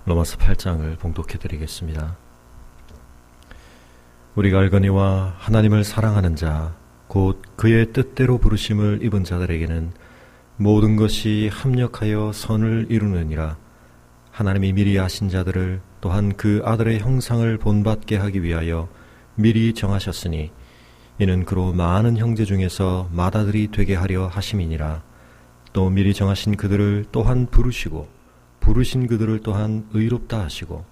로마서 8장을 봉독해 드리겠습니다. 우리가 알거니와 하나님을 사랑하는 자, 곧 그의 뜻대로 부르심을 입은 자들에게는 모든 것이 합력하여 선을 이루느니라. 하나님이 미리 아신 자들을 또한 그 아들의 형상을 본받게 하기 위하여 미리 정하셨으니 이는 그로 많은 형제 중에서 맏아들이 되게 하려 하심이니라. 또 미리 정하신 그들을 또한 부르시고 부르신 그들을 또한 의롭다 하시고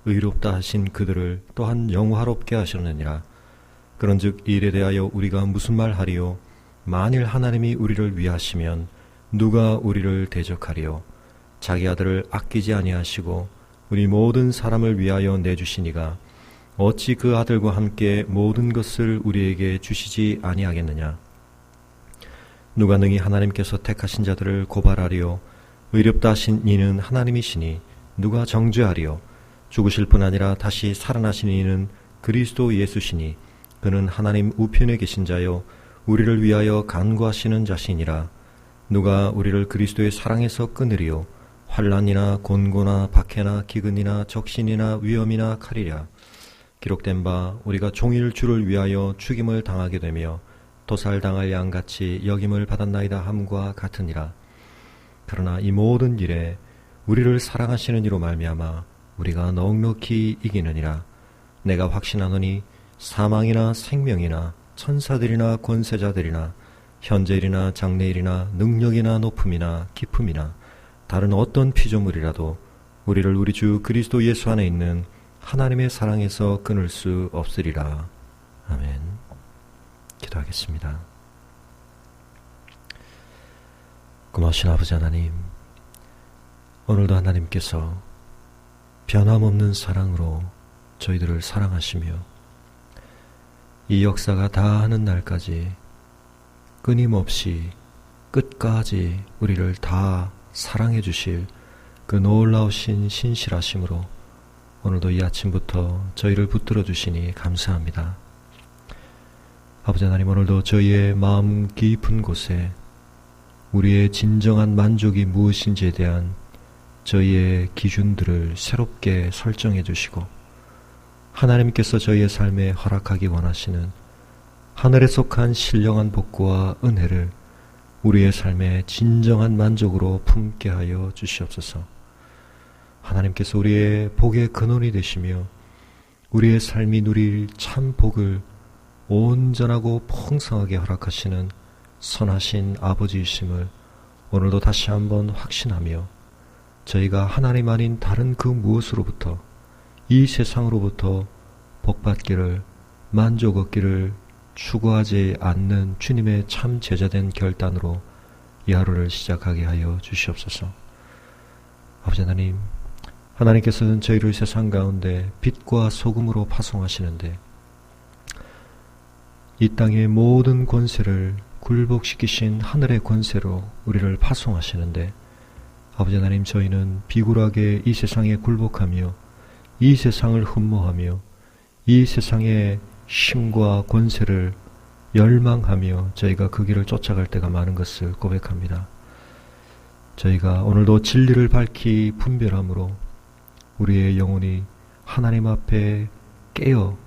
의롭다 하신 그들을 또한 영화롭게 하셨느니라. 그런즉 이 일에 대하여 우리가 무슨 말 하리요? 만일 하나님이 우리를 위하시면 누가 우리를 대적하리요? 자기 아들을 아끼지 아니하시고 우리 모든 사람을 위하여 내주시니가 어찌 그 아들과 함께 모든 것을 우리에게 주시지 아니하겠느냐? 누가 능히 하나님께서 택하신 자들을 고발하리요? 의롭다 하신 이는 하나님이시니 누가 정죄하리요? 죽으실 뿐 아니라 다시 살아나신 이는 그리스도 예수시니 그는 하나님 우편에 계신 자요 우리를 위하여 간구하시는 자시니라. 누가 우리를 그리스도의 사랑에서 끊으리요? 환난이나 곤고나 박해나 기근이나 적신이나 위험이나 칼이랴. 기록된 바 우리가 종일 주를 위하여 죽임을 당하게 되며 도살당할 양같이 여김을 받았나이다 함과 같으니라. 그러나 이 모든 일에 우리를 사랑하시는 이로 말미암아 우리가 넉넉히 이기느니라. 내가 확신하노니 사망이나 생명이나 천사들이나 권세자들이나 현재일이나 장래일이나 능력이나 높음이나 깊음이나 다른 어떤 피조물이라도 우리를 우리 주 그리스도 예수 안에 있는 하나님의 사랑에서 끊을 수 없으리라. 아멘. 기도하겠습니다. 고마우신 아버지 하나님, 오늘도 하나님께서 변함없는 사랑으로 저희들을 사랑하시며 이 역사가 다 하는 날까지 끊임없이 끝까지 우리를 다 사랑해 주실 그 놀라우신 신실하심으로 오늘도 이 아침부터 저희를 붙들어 주시니 감사합니다. 아버지 하나님, 오늘도 저희의 마음 깊은 곳에 우리의 진정한 만족이 무엇인지에 대한 저희의 기준들을 새롭게 설정해 주시고 하나님께서 저희의 삶에 허락하기 원하시는 하늘에 속한 신령한 복과 은혜를 우리의 삶에 진정한 만족으로 품게 하여 주시옵소서. 하나님께서 우리의 복의 근원이 되시며 우리의 삶이 누릴 참 복을 온전하고 풍성하게 허락하시는 선하신 아버지이심을 오늘도 다시 한번 확신하며 저희가 하나님 아닌 다른 그 무엇으로부터 이 세상으로부터 복받기를 만족 얻기를 추구하지 않는 주님의 참 제자된 결단으로 이 하루를 시작하게 하여 주시옵소서. 아버지 하나님, 하나님께서는 저희를 세상 가운데 빛과 소금으로 파송하시는데 이 땅의 모든 권세를 굴복시키신 하늘의 권세로 우리를 파송하시는데 아버지 하나님, 저희는 비굴하게 이 세상에 굴복하며 이 세상을 흠모하며 이 세상의 힘과 권세를 열망하며 저희가 그 길을 쫓아갈 때가 많은 것을 고백합니다. 저희가 오늘도 진리를 밝히 분별함으로 우리의 영혼이 하나님 앞에 깨어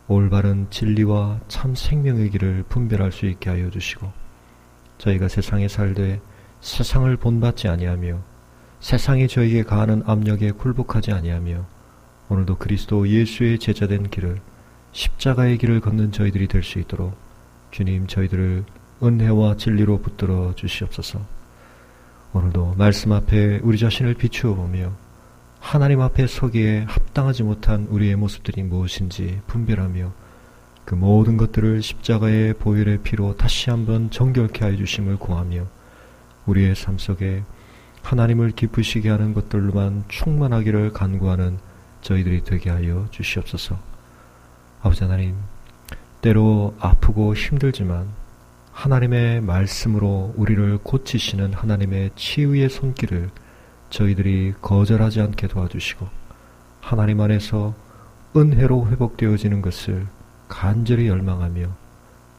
올바른 진리와 참 생명의 길을 분별할 수 있게 하여 주시고 저희가 세상에 살되 세상을 본받지 아니하며 세상이 저희에게 가하는 압력에 굴복하지 아니하며 오늘도 그리스도 예수의 제자된 길을 십자가의 길을 걷는 저희들이 될 수 있도록 주님 저희들을 은혜와 진리로 붙들어 주시옵소서. 오늘도 말씀 앞에 우리 자신을 비추어 보며 하나님 앞에 서기에 합당하지 못한 우리의 모습들이 무엇인지 분별하며 그 모든 것들을 십자가의 보혈의 피로 다시 한번 정결케 하여 주심을 구하며 우리의 삶 속에 하나님을 기쁘시게 하는 것들로만 충만하기를 간구하는 저희들이 되게 하여 주시옵소서. 아버지 하나님, 때로 아프고 힘들지만 하나님의 말씀으로 우리를 고치시는 하나님의 치유의 손길을 저희들이 거절하지 않게 도와주시고 하나님 안에서 은혜로 회복되어지는 것을 간절히 열망하며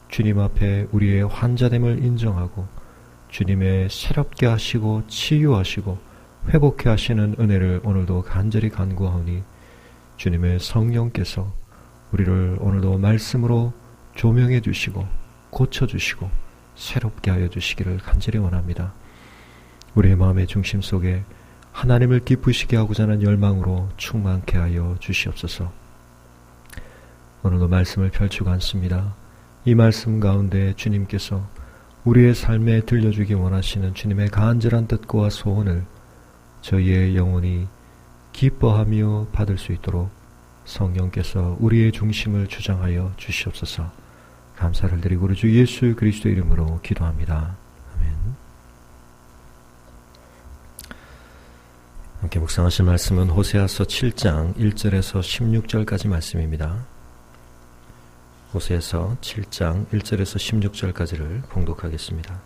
주님 앞에 우리의 환자됨을 인정하고 주님의 새롭게 하시고 치유하시고 회복해 하시는 은혜를 오늘도 간절히 간구하오니 주님의 성령께서 우리를 오늘도 말씀으로 조명해 주시고 고쳐주시고 새롭게 하여 주시기를 간절히 원합니다. 우리의 마음의 중심 속에 하나님을 기쁘시게 하고자 하는 열망으로 충만케 하여 주시옵소서. 오늘도 말씀을 펼치고 앉습니다. 이 말씀 가운데 주님께서 우리의 삶에 들려주기 원하시는 주님의 간절한 뜻과 소원을 저희의 영혼이 기뻐하며 받을 수 있도록 성령께서 우리의 중심을 주장하여 주시옵소서. 감사를 드리고 우리 주 예수 그리스도 이름으로 기도합니다. 아멘. 함께 묵상하실 말씀은 호세아서 7장 1절에서 16절까지 말씀입니다. 호세아서 7장 1절에서 16절까지를 봉독하겠습니다.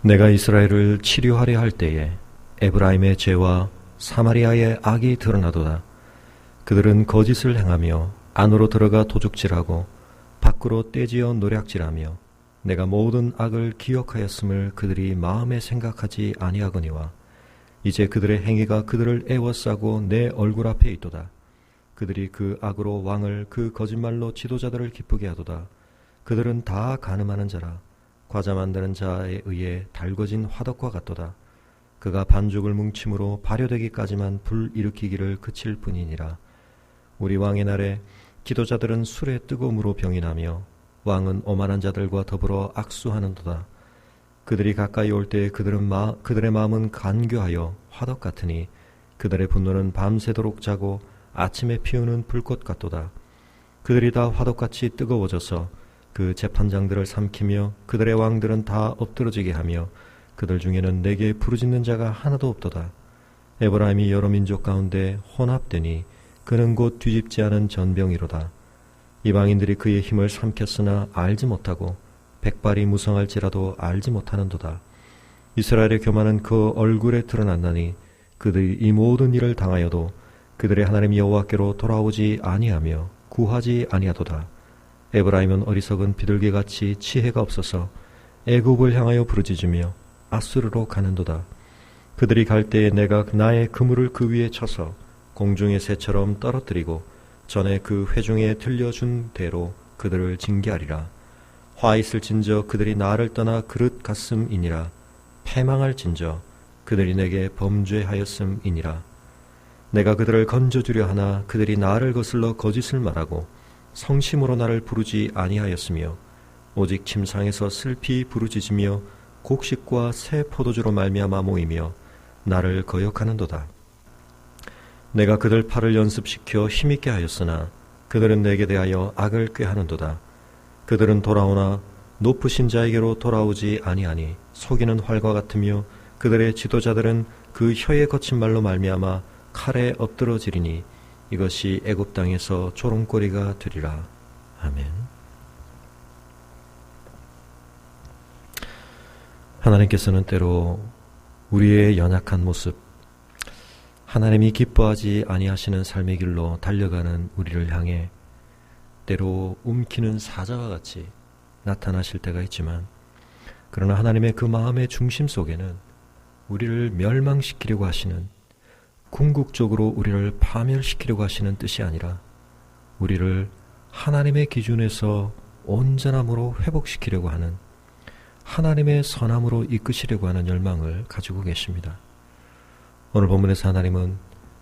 내가 이스라엘을 치료하려 할 때에 에브라임의 죄와 사마리아의 악이 드러나도다. 그들은 거짓을 행하며 안으로 들어가 도둑질하고 밖으로 떼지어 노략질하며 내가 모든 악을 기억하였음을 그들이 마음에 생각하지 아니하거니와 이제 그들의 행위가 그들을 애워싸고 내 얼굴 앞에 있도다. 그들이 그 악으로 왕을 그 거짓말로 지도자들을 기쁘게 하도다. 그들은 다 간음하는 자라 과자 만드는 자에 의해 달궈진 화덕과 같도다. 그가 반죽을 뭉침으로 발효되기까지만 불 일으키기를 그칠 뿐이니라. 우리 왕의 날에 기도자들은 술에 뜨거움으로 병이 나며 왕은 오만한 자들과 더불어 악수하는도다. 그들이 가까이 올 때 그들의 마음은 간교하여 화덕 같으니 그들의 분노는 밤새도록 자고 아침에 피우는 불꽃 같도다. 그들이 다 화덕같이 뜨거워져서 그 재판장들을 삼키며 그들의 왕들은 다 엎드러지게 하며 그들 중에는 내게 부르짖는 자가 하나도 없도다. 에브라임이 여러 민족 가운데 혼합되니 그는 곧 뒤집지 않은 전병이로다. 이방인들이 그의 힘을 삼켰으나 알지 못하고 백발이 무성할지라도 알지 못하는도다. 이스라엘의 교만은 그 얼굴에 드러났나니 그들이 이 모든 일을 당하여도 그들의 하나님 여호와께로 돌아오지 아니하며 구하지 아니하도다. 에브라임은 어리석은 비둘기같이 지혜가 없어서 애굽을 향하여 부르짖으며 아수르로 가는도다. 그들이 갈 때에 내가 나의 그물을 그 위에 쳐서 공중의 새처럼 떨어뜨리고 전에 그 회중에 들려준 대로 그들을 징계하리라. 화 있을진저 그들이 나를 떠나 그릇 갔음이니라. 패망할진저 그들이 내게 범죄하였음이니라. 내가 그들을 건져주려 하나 그들이 나를 거슬러 거짓을 말하고 성심으로 나를 부르지 아니하였으며 오직 침상에서 슬피 부르짖으며 곡식과 새 포도주로 말미암아 모이며 나를 거역하는도다. 내가 그들 팔을 연습시켜 힘있게 하였으나 그들은 내게 대하여 악을 꾀하는도다. 그들은 돌아오나 높으신 자에게로 돌아오지 아니하니 속이는 활과 같으며 그들의 지도자들은 그 혀에 거친 말로 말미암아 칼에 엎드러지리니 이것이 애굽 땅에서 조롱거리가 되리라. 아멘. 하나님께서는 때로 우리의 연약한 모습, 하나님이 기뻐하지 아니하시는 삶의 길로 달려가는 우리를 향해 때로 움키는 사자와 같이 나타나실 때가 있지만, 그러나 하나님의 그 마음의 중심 속에는 우리를 멸망시키려고 하시는, 궁극적으로 우리를 파멸시키려고 하시는 뜻이 아니라 우리를 하나님의 기준에서 온전함으로 회복시키려고 하는, 하나님의 선함으로 이끄시려고 하는 열망을 가지고 계십니다. 오늘 본문에서 하나님은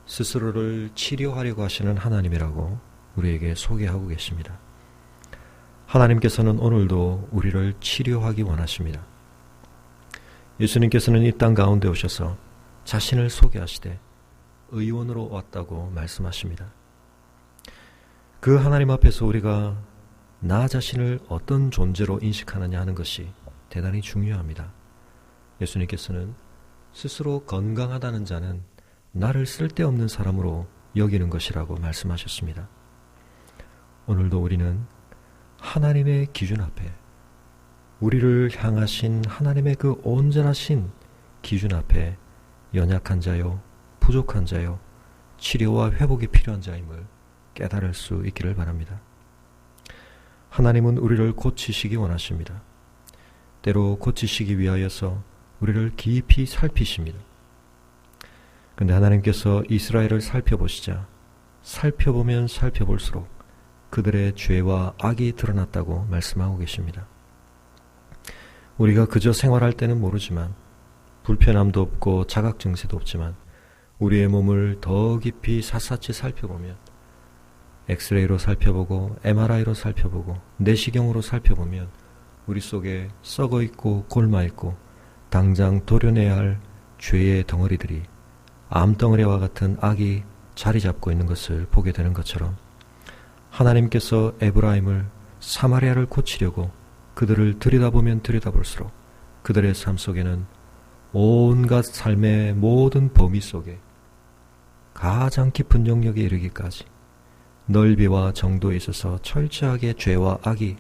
스스로를 치료하려고 하시는 하나님이라고 우리에게 소개하고 계십니다. 하나님께서는 오늘도 우리를 치료하기 원하십니다. 예수님께서는 이 땅 가운데 오셔서 자신을 소개하시되 의원으로 왔다고 말씀하십니다. 그 하나님 앞에서 우리가 나 자신을 어떤 존재로 인식하느냐 하는 것이 대단히 중요합니다. 예수님께서는 스스로 건강하다는 자는 나를 쓸데없는 사람으로 여기는 것이라고 말씀하셨습니다. 오늘도 우리는 하나님의 기준 앞에, 우리를 향하신 하나님의 그 온전하신 기준 앞에 연약한 자요, 부족한 자요, 치료와 회복이 필요한 자임을 깨달을 수 있기를 바랍니다. 하나님은 우리를 고치시기 원하십니다. 때로 고치시기 위하여서 우리를 깊이 살피십니다. 그런데 하나님께서 이스라엘을 살펴보시자 살펴보면 살펴볼수록 그들의 죄와 악이 드러났다고 말씀하고 계십니다. 우리가 그저 생활할 때는 모르지만 불편함도 없고 자각 증세도 없지만 우리의 몸을 더 깊이 샅샅이 살펴보면 엑스레이로 살펴보고 MRI로 살펴보고 내시경으로 살펴보면 우리 속에 썩어 있고 골마 있고 당장 도려내야 할 죄의 덩어리들이 암덩어리와 같은 악이 자리 잡고 있는 것을 보게 되는 것처럼 하나님께서 에브라임을 사마리아를 고치려고 그들을 들여다보면 들여다볼수록 그들의 삶 속에는 온갖 삶의 모든 범위 속에 가장 깊은 영역에 이르기까지 넓이와 정도에 있어서 철저하게 죄와 악이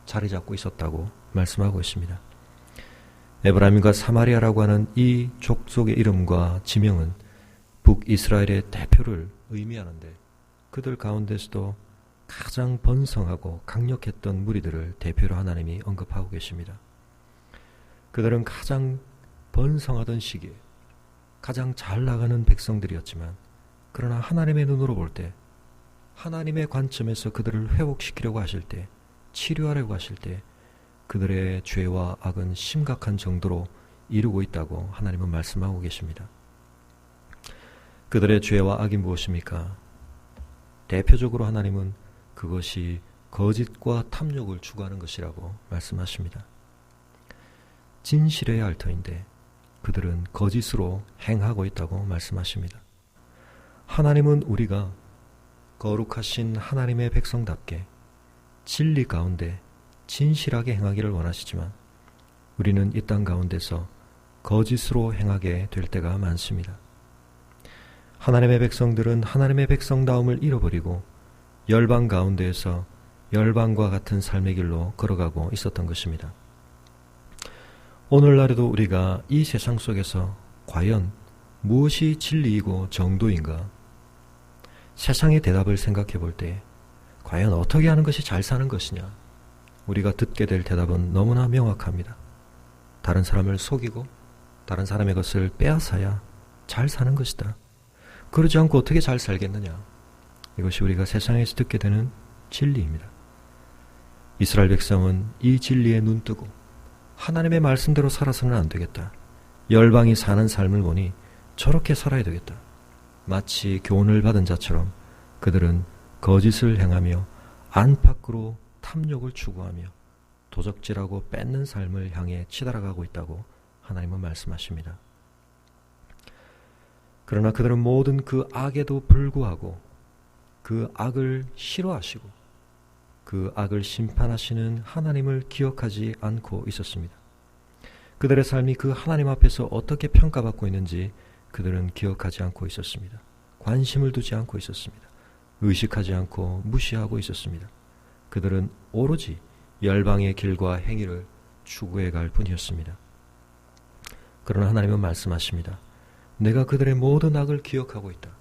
자리 잡고 있었다고 말씀하고 있습니다. 에브라임과 사마리아라고 하는 이 족속의 이름과 지명은 북이스라엘의 대표를 의미하는데 그들 가운데서도 가장 번성하고 강력했던 무리들을 대표로 하나님이 언급하고 계십니다. 그들은 가장 번성하던 시기에 가장 잘 나가는 백성들이었지만 그러나 하나님의 눈으로 볼 때 하나님의 관점에서 그들을 회복시키려고 하실 때 치료하려고 하실 때 그들의 죄와 악은 심각한 정도로 이루고 있다고 하나님은 말씀하고 계십니다. 그들의 죄와 악이 무엇입니까? 대표적으로 하나님은 그것이 거짓과 탐욕을 추구하는 것이라고 말씀하십니다. 진실해야 할 터인데 그들은 거짓으로 행하고 있다고 말씀하십니다. 하나님은 우리가 거룩하신 하나님의 백성답게 진리 가운데 진실하게 행하기를 원하시지만 우리는 이 땅 가운데서 거짓으로 행하게 될 때가 많습니다. 하나님의 백성들은 하나님의 백성다움을 잃어버리고 열방 가운데에서 열방과 같은 삶의 길로 걸어가고 있었던 것입니다. 오늘날에도 우리가 이 세상 속에서 과연 무엇이 진리이고 정도인가? 세상의 대답을 생각해 볼 때 과연 어떻게 하는 것이 잘 사는 것이냐? 우리가 듣게 될 대답은 너무나 명확합니다. 다른 사람을 속이고 다른 사람의 것을 빼앗아야 잘 사는 것이다. 그러지 않고 어떻게 잘 살겠느냐? 이것이 우리가 세상에서 듣게 되는 진리입니다. 이스라엘 백성은 이 진리에 눈뜨고 하나님의 말씀대로 살아서는 안 되겠다. 열방이 사는 삶을 보니 저렇게 살아야 되겠다. 마치 교훈을 받은 자처럼 그들은 거짓을 행하며 안팎으로 탐욕을 추구하며 도적질하고 뺏는 삶을 향해 치달아가고 있다고 하나님은 말씀하십니다. 그러나 그들은 모든 그 악에도 불구하고 그 악을 싫어하시고 그 악을 심판하시는 하나님을 기억하지 않고 있었습니다. 그들의 삶이 그 하나님 앞에서 어떻게 평가받고 있는지 그들은 기억하지 않고 있었습니다. 관심을 두지 않고 있었습니다. 의식하지 않고 무시하고 있었습니다. 그들은 오로지 열방의 길과 행위를 추구해 갈 뿐이었습니다. 그러나 하나님은 말씀하십니다. 내가 그들의 모든 악을 기억하고 있다.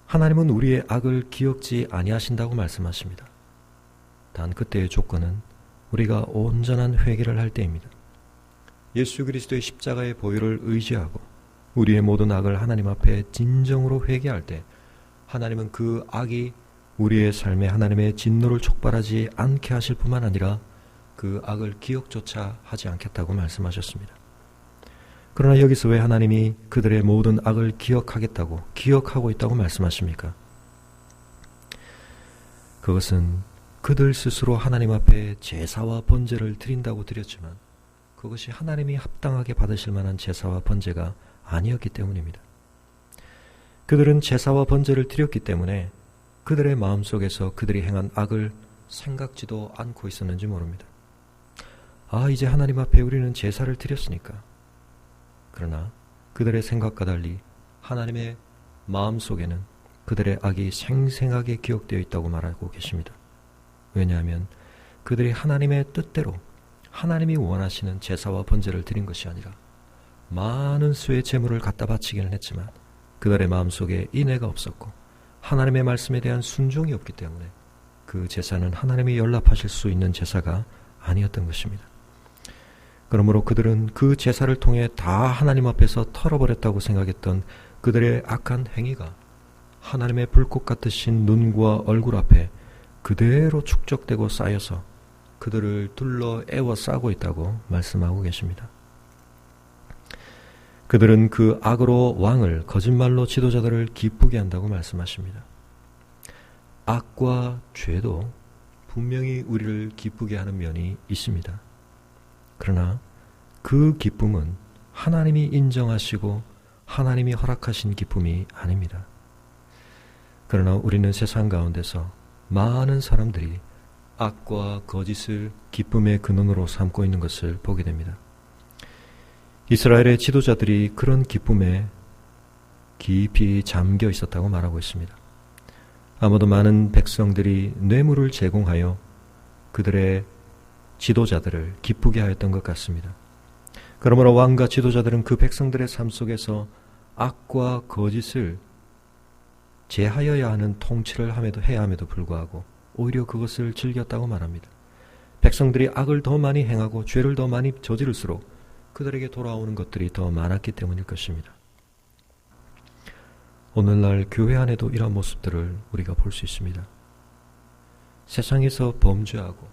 하나님은 우리의 악을 기억지 아니하신다고 말씀하십니다. 단 그때의 조건은 우리가 온전한 회개를 할 때입니다. 예수 그리스도의 십자가의 보혈을 의지하고 우리의 모든 악을 하나님 앞에 진정으로 회개할 때 하나님은 그 악이 우리의 삶에 하나님의 진노를 촉발하지 않게 하실 뿐만 아니라 그 악을 기억조차 하지 않겠다고 말씀하셨습니다. 그러나 여기서 왜 하나님이 그들의 모든 악을 기억하겠다고 기억하고 있다고 말씀하십니까? 그것은 그들 스스로 하나님 앞에 제사와 번제를 드린다고 드렸지만 그것이 하나님이 합당하게 받으실 만한 제사와 번제가 아니었기 때문입니다. 그들은 제사와 번제를 드렸기 때문에 그들의 마음속에서 그들이 행한 악을 생각지도 않고 있었는지 모릅니다. 이제 하나님 앞에 우리는 제사를 드렸으니까. 그러나 그들의 생각과 달리 하나님의 마음속에는 그들의 악이 생생하게 기억되어 있다고 말하고 계십니다. 왜냐하면 그들이 하나님의 뜻대로 하나님이 원하시는 제사와 번제를 드린 것이 아니라 많은 수의 제물을 갖다 바치기는 했지만 그들의 마음속에 인애가 없었고 하나님의 말씀에 대한 순종이 없기 때문에 그 제사는 하나님이 연락하실 수 있는 제사가 아니었던 것입니다. 그러므로 그들은 그 제사를 통해 다 하나님 앞에서 털어버렸다고 생각했던 그들의 악한 행위가 하나님의 불꽃 같으신 눈과 얼굴 앞에 그대로 축적되고 쌓여서 그들을 둘러 에워싸고 있다고 말씀하고 계십니다. 그들은 그 악으로 왕을 거짓말로 지도자들을 기쁘게 한다고 말씀하십니다. 악과 죄도 분명히 우리를 기쁘게 하는 면이 있습니다. 그러나 그 기쁨은 하나님이 인정하시고 하나님이 허락하신 기쁨이 아닙니다. 그러나 우리는 세상 가운데서 많은 사람들이 악과 거짓을 기쁨의 근원으로 삼고 있는 것을 보게 됩니다. 이스라엘의 지도자들이 그런 기쁨에 깊이 잠겨 있었다고 말하고 있습니다. 아마도 많은 백성들이 뇌물을 제공하여 그들의 지도자들을 기쁘게 하였던 것 같습니다. 그러므로 왕과 지도자들은 그 백성들의 삶 속에서 악과 거짓을 제하여야 하는 통치를 해야 함에도 불구하고 오히려 그것을 즐겼다고 말합니다. 백성들이 악을 더 많이 행하고 죄를 더 많이 저지를수록 그들에게 돌아오는 것들이 더 많았기 때문일 것입니다. 오늘날 교회 안에도 이런 모습들을 우리가 볼 수 있습니다. 세상에서 범죄하고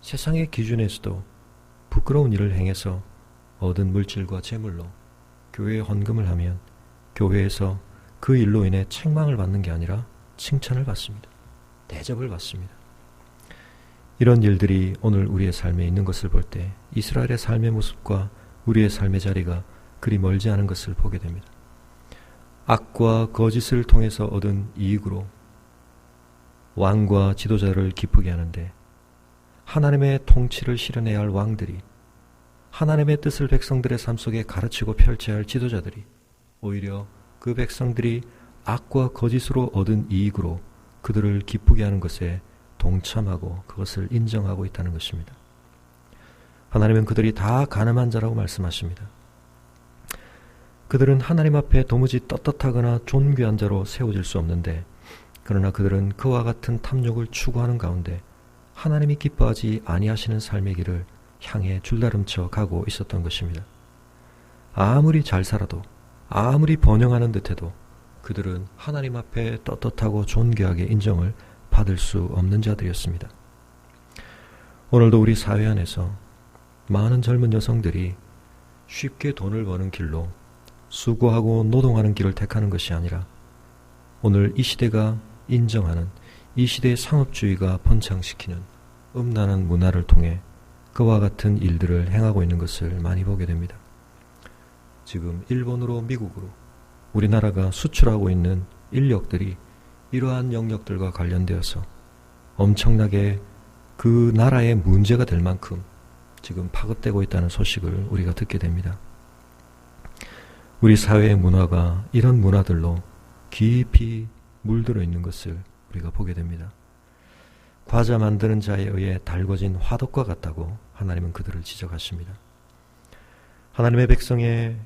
세상의 기준에서도 부끄러운 일을 행해서 얻은 물질과 재물로 교회에 헌금을 하면 교회에서 그 일로 인해 책망을 받는 게 아니라 칭찬을 받습니다. 대접을 받습니다. 이런 일들이 오늘 우리의 삶에 있는 것을 볼 때 이스라엘의 삶의 모습과 우리의 삶의 자리가 그리 멀지 않은 것을 보게 됩니다. 악과 거짓을 통해서 얻은 이익으로 왕과 지도자를 기쁘게 하는데 하나님의 통치를 실현해야 할 왕들이, 하나님의 뜻을 백성들의 삶 속에 가르치고 펼쳐야 할 지도자들이 오히려 그 백성들이 악과 거짓으로 얻은 이익으로 그들을 기쁘게 하는 것에 동참하고 그것을 인정하고 있다는 것입니다. 하나님은 그들이 다 가늠한 자라고 말씀하십니다. 그들은 하나님 앞에 도무지 떳떳하거나 존귀한 자로 세워질 수 없는데, 그러나 그들은 그와 같은 탐욕을 추구하는 가운데 하나님이 기뻐하지 아니하시는 삶의 길을 향해 줄다름쳐 가고 있었던 것입니다. 아무리 잘 살아도, 아무리 번영하는 듯해도 그들은 하나님 앞에 떳떳하고 존귀하게 인정을 받을 수 없는 자들이었습니다. 오늘도 우리 사회 안에서 많은 젊은 여성들이 쉽게 돈을 버는 길로 수고하고 노동하는 길을 택하는 것이 아니라 오늘 이 시대가 인정하는, 이 시대의 상업주의가 번창시키는 음란한 문화를 통해 그와 같은 일들을 행하고 있는 것을 많이 보게 됩니다. 지금 일본으로 미국으로 우리나라가 수출하고 있는 인력들이 이러한 영역들과 관련되어서 엄청나게 그 나라의 문제가 될 만큼 지금 파급되고 있다는 소식을 우리가 듣게 됩니다. 우리 사회의 문화가 이런 문화들로 깊이 물들어 있는 것을 우리가 보게 됩니다. 과자 만드는 자에 의해 달궈진 화덕과 같다고 하나님은 그들을 지적하십니다. 하나님의 백성의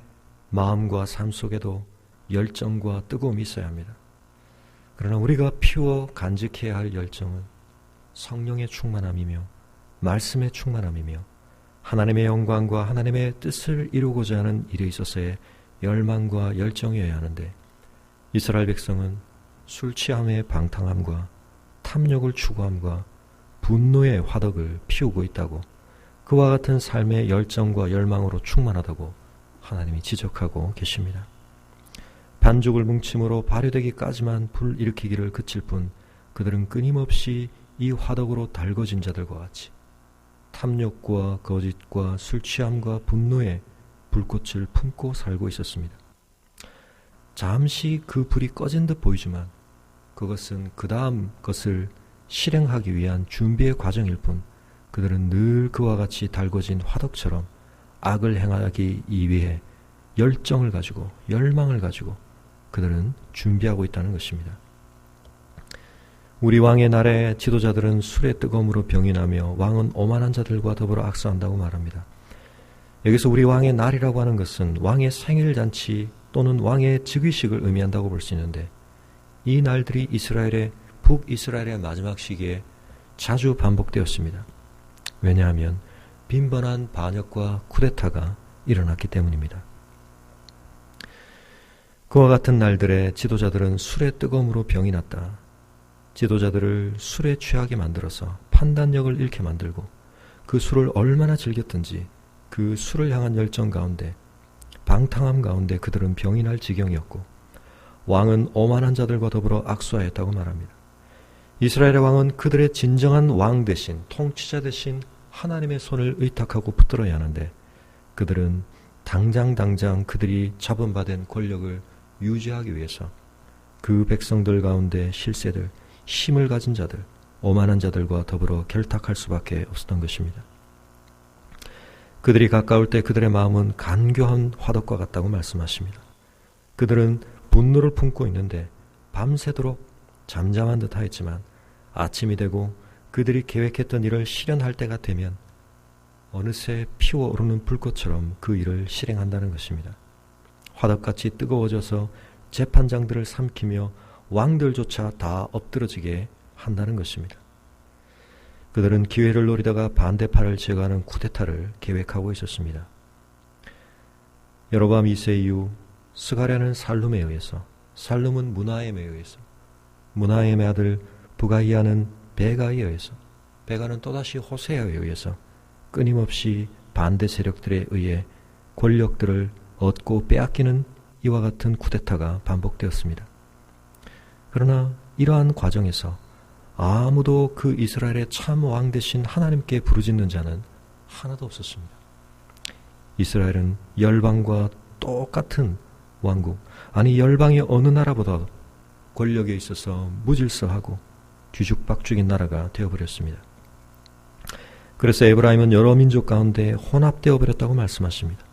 마음과 삶 속에도 열정과 뜨거움이 있어야 합니다. 그러나 우리가 피워 간직해야 할 열정은 성령의 충만함이며 말씀의 충만함이며 하나님의 영광과 하나님의 뜻을 이루고자 하는 일에 있어서의 열망과 열정이어야 하는데, 이스라엘 백성은 술 취함의 방탕함과 탐욕을 추구함과 분노의 화덕을 피우고 있다고, 그와 같은 삶의 열정과 열망으로 충만하다고 하나님이 지적하고 계십니다. 반죽을 뭉침으로 발효되기까지만 불일으키기를 그칠 뿐 그들은 끊임없이 이 화덕으로 달궈진 자들과 같이 탐욕과 거짓과 술 취함과 분노의 불꽃을 품고 살고 있었습니다. 잠시 그 불이 꺼진 듯 보이지만 그것은 그 다음 것을 실행하기 위한 준비의 과정일 뿐 그들은 늘 그와 같이 달궈진 화덕처럼 악을 행하기 위해 열정을 가지고 열망을 가지고 그들은 준비하고 있다는 것입니다. 우리 왕의 날에 지도자들은 술의 뜨거움으로 병이 나며 왕은 오만한 자들과 더불어 악수한다고 말합니다. 여기서 우리 왕의 날이라고 하는 것은 왕의 생일잔치 또는 왕의 즉위식을 의미한다고 볼 수 있는데, 이 날들이 북이스라엘의 마지막 시기에 자주 반복되었습니다. 왜냐하면 빈번한 반역과 쿠데타가 일어났기 때문입니다. 그와 같은 날들에 지도자들은 술의 뜨거움으로 병이 났다. 지도자들을 술에 취하게 만들어서 판단력을 잃게 만들고 그 술을 얼마나 즐겼든지 그 술을 향한 열정 가운데 방탕함 가운데 그들은 병이 날 지경이었고 왕은 오만한 자들과 더불어 악수하였다고 말합니다. 이스라엘의 왕은 그들의 진정한 왕 대신 통치자 대신 하나님의 손을 의탁하고 붙들어야 하는데 그들은 당장 그들이 잡음받은 권력을 유지하기 위해서 그 백성들 가운데 실세들, 힘을 가진 자들, 오만한 자들과 더불어 결탁할 수밖에 없었던 것입니다. 그들이 가까울 때 그들의 마음은 간교한 화덕과 같다고 말씀하십니다. 그들은 분노를 품고 있는데 밤새도록 잠잠한 듯 하였지만 아침이 되고 그들이 계획했던 일을 실현할 때가 되면 어느새 피어오르는 불꽃처럼 그 일을 실행한다는 것입니다. 화덕같이 뜨거워져서 재판장들을 삼키며 왕들조차 다 엎드러지게 한다는 것입니다. 그들은 기회를 노리다가 반대파를 제거하는 쿠데타를 계획하고 있었습니다. 여로보암 2세 이후 스가랴는 살룸에 의해서, 살룸은 문하엠에 의해서, 문하엠의 아들 부가이아는 베가에 의해서, 베가는 또다시 호세아에 의해서 끊임없이 반대 세력들에 의해 권력들을 얻고 빼앗기는 이와 같은 쿠데타가 반복되었습니다. 그러나 이러한 과정에서 아무도 그 이스라엘의 참 왕 대신 하나님께 부르짖는 자는 하나도 없었습니다. 이스라엘은 열방과 똑같은 왕국, 아니 열방의 어느 나라보다 권력에 있어서 무질서하고 뒤죽박죽인 나라가 되어버렸습니다. 그래서 에브라임은 여러 민족 가운데 혼합되어 버렸다고 말씀하십니다.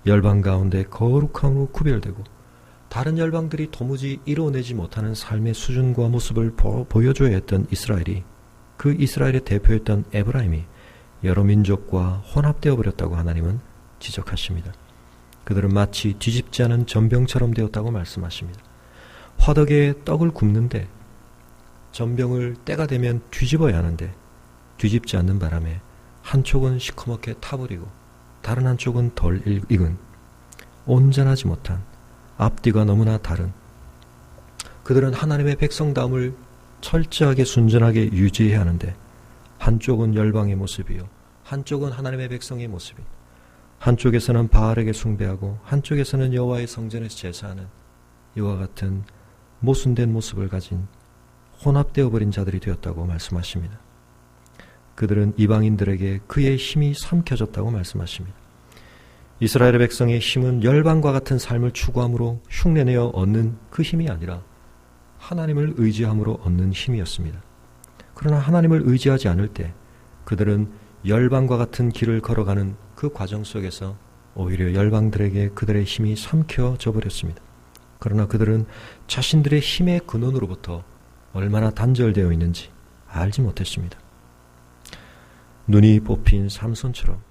열방 가운데 거룩함으로 구별되고 다른 열방들이 도무지 이뤄내지 못하는 삶의 수준과 모습을 보여줘야 했던 이스라엘이, 그 이스라엘의 대표였던 에브라임이 여러 민족과 혼합되어 버렸다고 하나님은 지적하십니다. 그들은 마치 뒤집지 않은 전병처럼 되었다고 말씀하십니다. 화덕에 떡을 굽는데 전병을 때가 되면 뒤집어야 하는데 뒤집지 않는 바람에 한쪽은 시커멓게 타버리고 다른 한쪽은 덜 익은, 온전하지 못한, 앞뒤가 너무나 다른, 그들은 하나님의 백성다움을 철저하게 순전하게 유지해야 하는데 한쪽은 열방의 모습이요 한쪽은 하나님의 백성의 모습이, 한쪽에서는 바알에게 숭배하고 한쪽에서는 여호와의 성전에서 제사하는 이와 같은 모순된 모습을 가진 혼합되어 버린 자들이 되었다고 말씀하십니다. 그들은 이방인들에게 그의 힘이 삼켜졌다고 말씀하십니다. 이스라엘의 백성의 힘은 열방과 같은 삶을 추구함으로 흉내내어 얻는 그 힘이 아니라 하나님을 의지함으로 얻는 힘이었습니다. 그러나 하나님을 의지하지 않을 때 그들은 열방과 같은 길을 걸어가는 그 과정 속에서 오히려 열방들에게 그들의 힘이 삼켜져 버렸습니다. 그러나 그들은 자신들의 힘의 근원으로부터 얼마나 단절되어 있는지 알지 못했습니다. 눈이 뽑힌 삼손처럼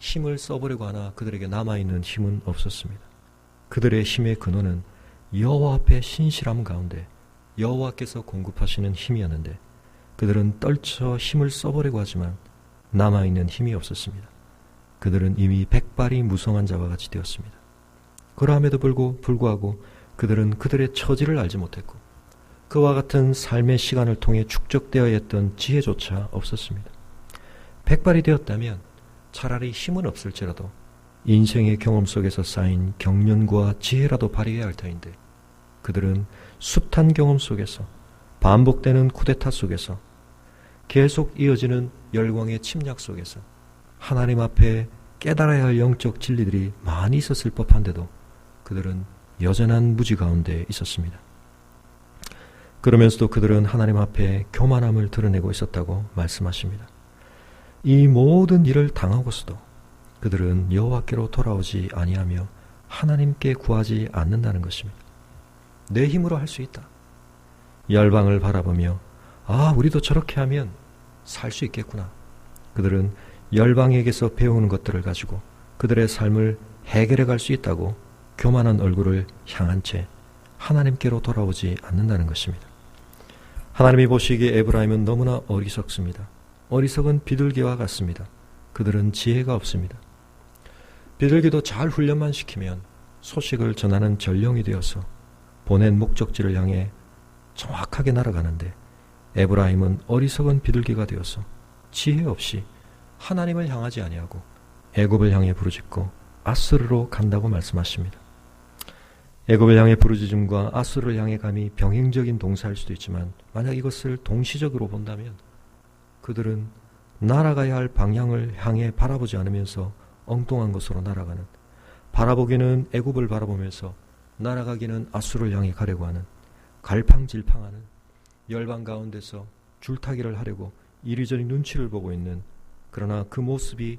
힘을 써보려고 하나 그들에게 남아있는 힘은 없었습니다. 그들의 힘의 근원은 여호와 앞에 신실함 가운데 여호와께서 공급하시는 힘이었는데 그들은 떨쳐 힘을 써보려고 하지만 남아있는 힘이 없었습니다. 그들은 이미 백발이 무성한 자와 같이 되었습니다. 그러함에도 불구하고 그들은 그들의 처지를 알지 못했고 그와 같은 삶의 시간을 통해 축적되어야 했던 지혜조차 없었습니다. 백발이 되었다면 차라리 힘은 없을지라도 인생의 경험 속에서 쌓인 경륜과 지혜라도 발휘해야 할 터인데 그들은 숱한 경험 속에서 반복되는 쿠데타 속에서 계속 이어지는 열광의 침략 속에서 하나님 앞에 깨달아야 할 영적 진리들이 많이 있었을 법한데도 그들은 여전한 무지 가운데 있었습니다. 그러면서도 그들은 하나님 앞에 교만함을 드러내고 있었다고 말씀하십니다. 이 모든 일을 당하고서도 그들은 여호와께로 돌아오지 아니하며 하나님께 구하지 않는다는 것입니다. 내 힘으로 할 수 있다. 열방을 바라보며 우리도 저렇게 하면 살 수 있겠구나. 그들은 열방에게서 배우는 것들을 가지고 그들의 삶을 해결해 갈 수 있다고 교만한 얼굴을 향한 채 하나님께로 돌아오지 않는다는 것입니다. 하나님이 보시기에 에브라임은 너무나 어리석습니다. 어리석은 비둘기와 같습니다. 그들은 지혜가 없습니다. 비둘기도 잘 훈련만 시키면 소식을 전하는 전령이 되어서 보낸 목적지를 향해 정확하게 날아가는데, 에브라임은 어리석은 비둘기가 되어서 지혜 없이 하나님을 향하지 아니하고 애굽을 향해 부르짖고 아수르로 간다고 말씀하십니다. 애굽을 향해 부르짖음과 아수르를 향해 감이 병행적인 동사일 수도 있지만, 만약 이것을 동시적으로 본다면 그들은 날아가야 할 방향을 향해 바라보지 않으면서 엉뚱한 곳으로 날아가는, 바라보기는 애굽을 바라보면서 날아가기는 아수르를 향해 가려고 하는, 갈팡질팡하는, 열방 가운데서 줄타기를 하려고 이리저리 눈치를 보고 있는, 그러나 그 모습이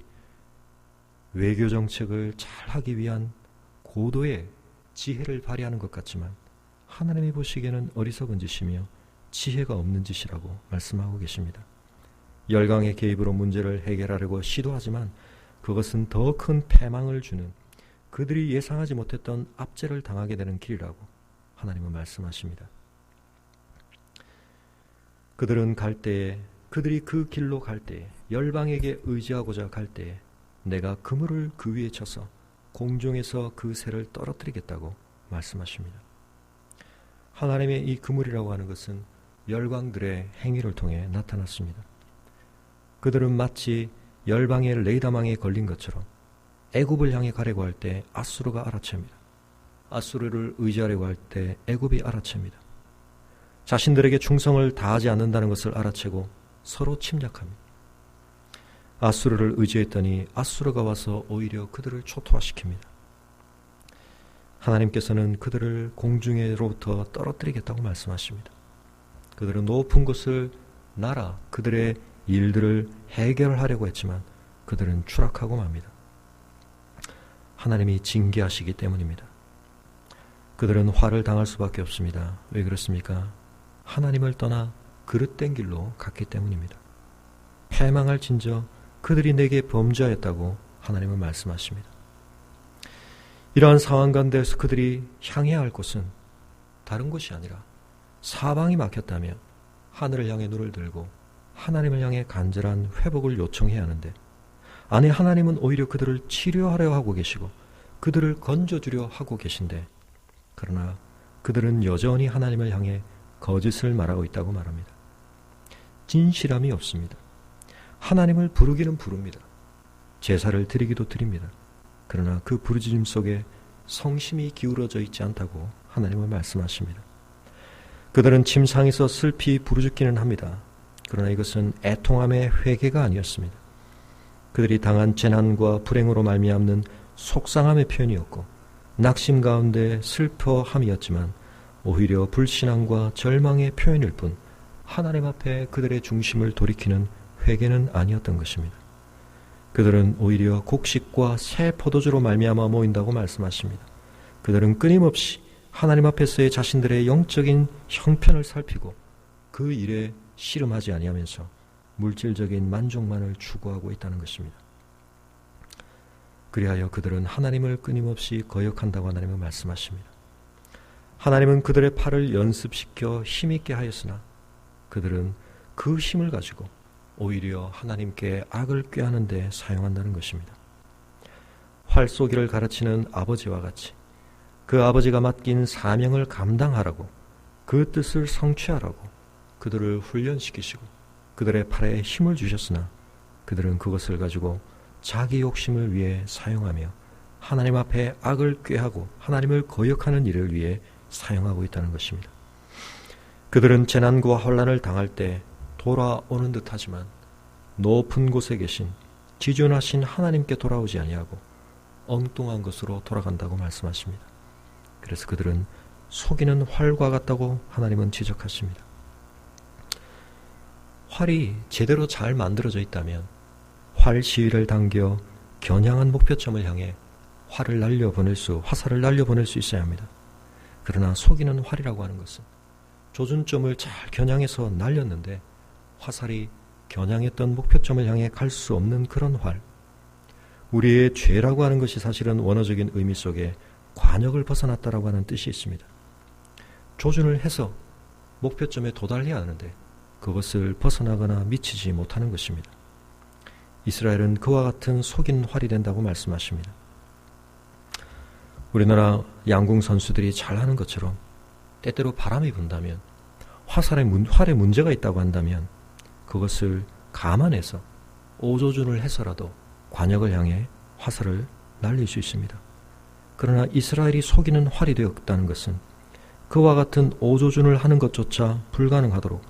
외교 정책을 잘 하기 위한 고도의 지혜를 발휘하는 것 같지만, 하나님이 보시기에는 어리석은 짓이며 지혜가 없는 짓이라고 말씀하고 계십니다. 열강의 개입으로 문제를 해결하려고 시도하지만 그것은 더 큰 패망을 주는, 그들이 예상하지 못했던 압제를 당하게 되는 길이라고 하나님은 말씀하십니다. 그들은 갈 때에, 그들이 그 길로 갈 때에, 열방에게 의지하고자 갈 때에 내가 그물을 그 위에 쳐서 공중에서 그 새를 떨어뜨리겠다고 말씀하십니다. 하나님의 이 그물이라고 하는 것은 열방들의 행위를 통해 나타났습니다. 그들은 마치 열방의 레이다망에 걸린 것처럼 애굽을 향해 가려고 할 때 아수르가 알아챕니다. 아수르를 의지하려고 할 때 애굽이 알아챕니다. 자신들에게 충성을 다하지 않는다는 것을 알아채고 서로 침략합니다. 아수르를 의지했더니 아수르가 와서 오히려 그들을 초토화시킵니다. 하나님께서는 그들을 공중으로부터 떨어뜨리겠다고 말씀하십니다. 그들은 높은 곳을 날아 그들의 일들을 해결하려고 했지만 그들은 추락하고 맙니다. 하나님이 징계하시기 때문입니다. 그들은 화를 당할 수밖에 없습니다. 왜 그렇습니까? 하나님을 떠나 그릇된 길로 갔기 때문입니다. 패망할 진저 그들이 내게 범죄하였다고 하나님은 말씀하십니다. 이러한 상황 가운데서 그들이 향해야 할 곳은 다른 곳이 아니라 사방이 막혔다면 하늘을 향해 눈을 들고 하나님을 향해 간절한 회복을 요청해야 하는데, 아니 하나님은 오히려 그들을 치료하려 하고 계시고 그들을 건져주려 하고 계신데, 그러나 그들은 여전히 하나님을 향해 거짓을 말하고 있다고 말합니다. 진실함이 없습니다. 하나님을 부르기는 부릅니다. 제사를 드리기도 드립니다. 그러나 그 부르짖음 속에 성심이 기울어져 있지 않다고 하나님은 말씀하십니다. 그들은 침상에서 슬피 부르짖기는 합니다. 그러나 이것은 애통함의 회개가 아니었습니다. 그들이 당한 재난과 불행으로 말미암는 속상함의 표현이었고 낙심 가운데 슬퍼함이었지만 오히려 불신앙과 절망의 표현일 뿐 하나님 앞에 그들의 중심을 돌이키는 회개는 아니었던 것입니다. 그들은 오히려 곡식과 새 포도주로 말미암아 모인다고 말씀하십니다. 그들은 끊임없이 하나님 앞에서의 자신들의 영적인 형편을 살피고 그 일에 씨름하지 아니하면서 물질적인 만족만을 추구하고 있다는 것입니다. 그리하여 그들은 하나님을 끊임없이 거역한다고 하나님은 말씀하십니다. 하나님은 그들의 팔을 연습시켜 힘있게 하였으나 그들은 그 힘을 가지고 오히려 하나님께 악을 꾀하는 데 사용한다는 것입니다. 활 쏘기를 가르치는 아버지와 같이 그 아버지가 맡긴 사명을 감당하라고, 그 뜻을 성취하라고 그들을 훈련시키시고 그들의 팔에 힘을 주셨으나 그들은 그것을 가지고 자기 욕심을 위해 사용하며 하나님 앞에 악을 꾀하고 하나님을 거역하는 일을 위해 사용하고 있다는 것입니다. 그들은 재난과 혼란을 당할 때 돌아오는 듯하지만 높은 곳에 계신 지존하신 하나님께 돌아오지 아니하고 엉뚱한 것으로 돌아간다고 말씀하십니다. 그래서 그들은 속이는 활과 같다고 하나님은 지적하십니다. 활이 제대로 잘 만들어져 있다면 활 시위를 당겨 겨냥한 목표점을 향해 화살을 날려보낼 수 있어야 합니다. 그러나 속이는 활이라고 하는 것은 조준점을 잘 겨냥해서 날렸는데 화살이 겨냥했던 목표점을 향해 갈 수 없는 그런 활. 우리의 죄라고 하는 것이 사실은 원어적인 의미 속에 관역을 벗어났다라고 하는 뜻이 있습니다. 조준을 해서 목표점에 도달해야 하는데 그것을 벗어나거나 미치지 못하는 것입니다. 이스라엘은 그와 같은 속인 활이 된다고 말씀하십니다. 우리나라 양궁 선수들이 잘하는 것처럼 때때로 바람이 분다면, 활에 문제가 있다고 한다면 그것을 감안해서 오조준을 해서라도 관역을 향해 화살을 날릴 수 있습니다. 그러나 이스라엘이 속이는 활이 되었다는 것은 그와 같은 오조준을 하는 것조차 불가능하도록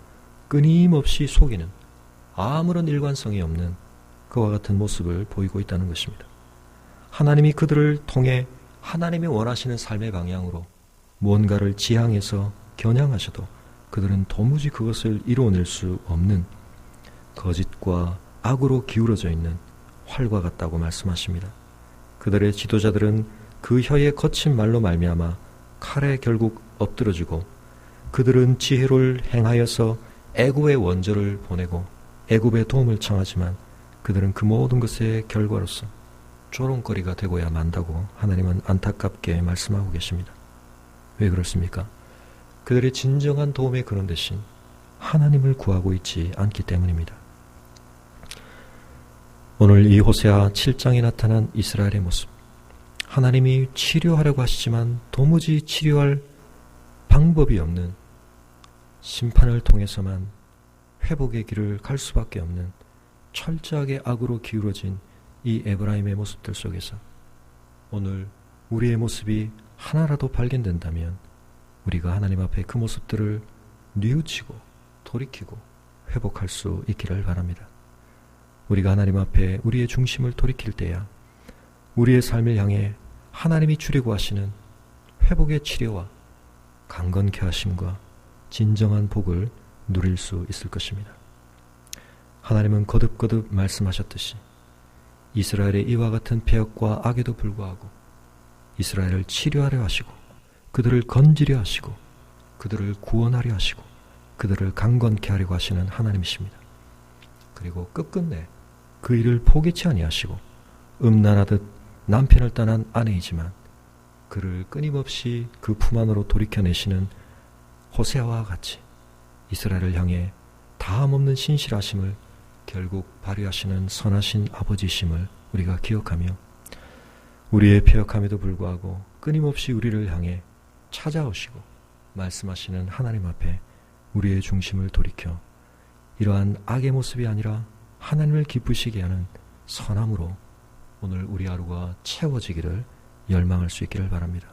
끊임없이 속이는, 아무런 일관성이 없는 그와 같은 모습을 보이고 있다는 것입니다. 하나님이 그들을 통해 하나님이 원하시는 삶의 방향으로 무언가를 지향해서 겨냥하셔도 그들은 도무지 그것을 이루어낼 수 없는 거짓과 악으로 기울어져 있는 활과 같다고 말씀하십니다. 그들의 지도자들은 그 혀의 거친 말로 말미암아 칼에 결국 엎드러지고, 그들은 지혜를 행하여서 애굽의 원조를 보내고 애굽의 도움을 청하지만 그들은 그 모든 것의 결과로서 조롱거리가 되고야 만다고 하나님은 안타깝게 말씀하고 계십니다. 왜 그렇습니까? 그들의 진정한 도움의 근원 대신 하나님을 구하고 있지 않기 때문입니다. 오늘 이 호세아 7장에 나타난 이스라엘의 모습, 하나님이 치료하려고 하시지만 도무지 치료할 방법이 없는, 심판을 통해서만 회복의 길을 갈 수밖에 없는 철저하게 악으로 기울어진 이 에브라임의 모습들 속에서 오늘 우리의 모습이 하나라도 발견된다면 우리가 하나님 앞에 그 모습들을 뉘우치고 돌이키고 회복할 수 있기를 바랍니다. 우리가 하나님 앞에 우리의 중심을 돌이킬 때야 우리의 삶을 향해 하나님이 주려고 하시는 회복의 치료와 강건케 하심과 진정한 복을 누릴 수 있을 것입니다. 하나님은 거듭거듭 말씀하셨듯이 이스라엘의 이와 같은 패역과 악에도 불구하고 이스라엘을 치료하려 하시고 그들을 건지려 하시고 그들을 구원하려 하시고 그들을 강건케 하려고 하시는 하나님이십니다. 그리고 끝끝내 그 일을 포기치 아니하시고 음란하듯 남편을 떠난 아내이지만 그를 끊임없이 그 품 안으로 돌이켜내시는 호세아와 같이 이스라엘을 향해 다함없는 신실하심을 결국 발휘하시는 선하신 아버지심을 우리가 기억하며 우리의 패역함에도 불구하고 끊임없이 우리를 향해 찾아오시고 말씀하시는 하나님 앞에 우리의 중심을 돌이켜 이러한 악의 모습이 아니라 하나님을 기쁘시게 하는 선함으로 오늘 우리 하루가 채워지기를 열망할 수 있기를 바랍니다.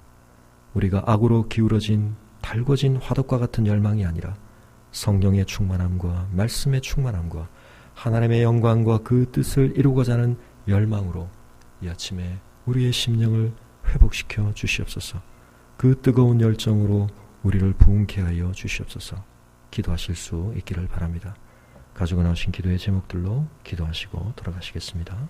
우리가 악으로 기울어진 달궈진 화덕과 같은 열망이 아니라 성령의 충만함과 말씀의 충만함과 하나님의 영광과 그 뜻을 이루고자 하는 열망으로 이 아침에 우리의 심령을 회복시켜 주시옵소서. 그 뜨거운 열정으로 우리를 부흥케 하여 주시옵소서. 기도하실 수 있기를 바랍니다. 가지고 나오신 기도의 제목들로 기도하시고 돌아가시겠습니다.